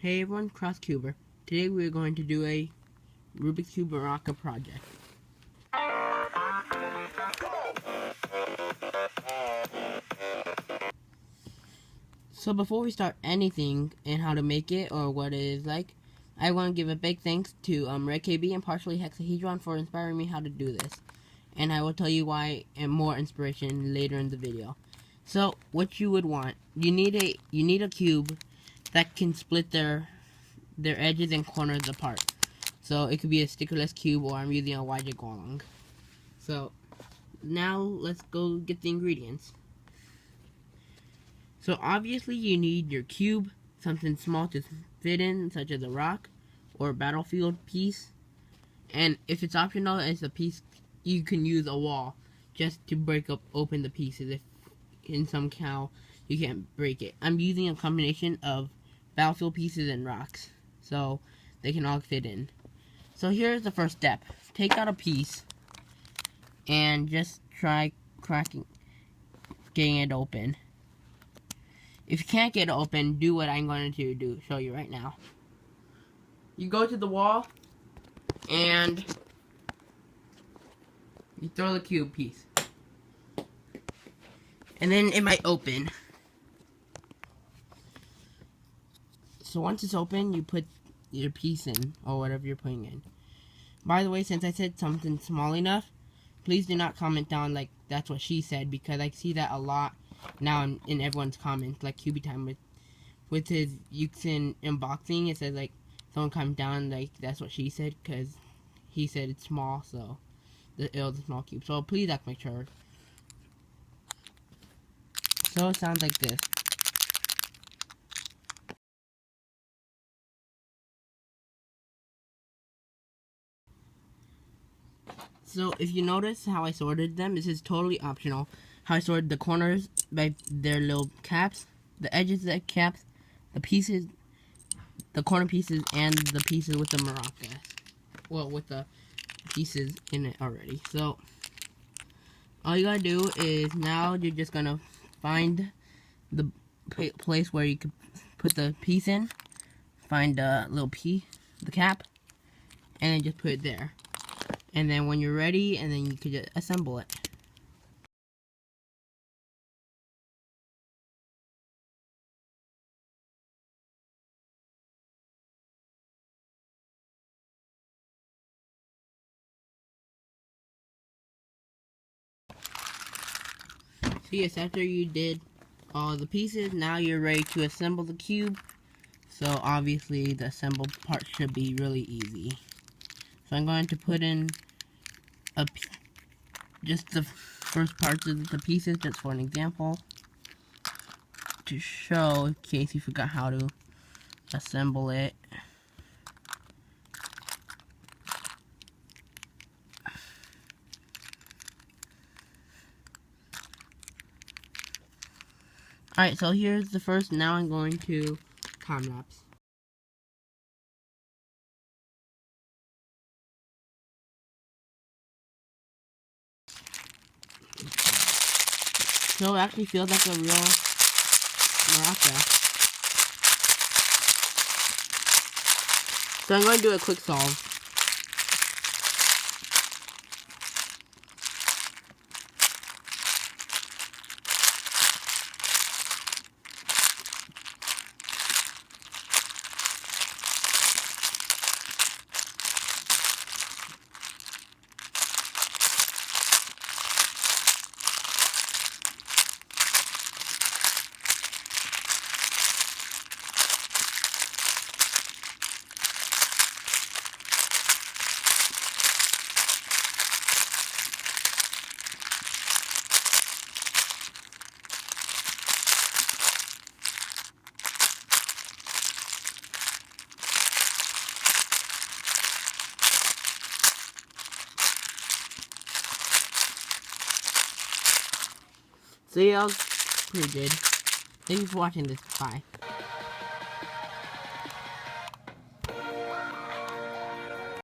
Hey everyone, CrossCuber. Today we're going to do a Rubik's Cube maraca project. So before we start anything and how to make it or what it is like, I want to give a big thanks to Redkb and partially Hexahedron for inspiring me how to do this. And I will tell you why and more inspiration later in the video. So what you would want, you need a cube that can split their edges and corners apart. So it could be a stickerless cube, or I'm using a YJ along. So now let's go get the ingredients. So obviously you need your cube, something small to fit in, such as a rock or a battlefield piece. And if it's optional, it's a piece, you can use a wall just to break open the pieces if in some cow you can't break it. I'm using a combination of battlefield pieces and rocks, so they can all fit in. So here's the first step. Take out a piece and just try getting it open. If you can't get it open, do what I'm going to show you right now. You go to the wall and you throw the cube piece. And then it might open. So once it's open, you put your piece in, or whatever you're putting in. By the way, since I said something small enough, please do not comment down like that's what she said, because I see that a lot now in everyone's comments, like QB Time with his Yuxin unboxing. It says like someone comment down like that's what she said, because he said it's small, so it was a small cube. So please act mature. So it sounds like this. So if you notice how I sorted them, this is totally optional. How I sorted the corners by their little caps, the edges of the caps, the pieces, the corner pieces, and the pieces with the maracas. Well, with the pieces in it already. So all you gotta do is now you're just gonna find the place where you could put the piece in, find the little the cap, and then just put it there. And then when you're ready, and then you could just assemble it. So yes, after you did all the pieces, now you're ready to assemble the cube. So obviously the assemble part should be really easy. So I'm going to put in just the first parts of the pieces, just for an example, to show in case you forgot how to assemble it. Alright, so here's the first. Now I'm going to time lapse. So it actually feels like a real maraca. So I'm going to do a quick solve. So yeah, that was pretty good. Thank you for watching this. Bye.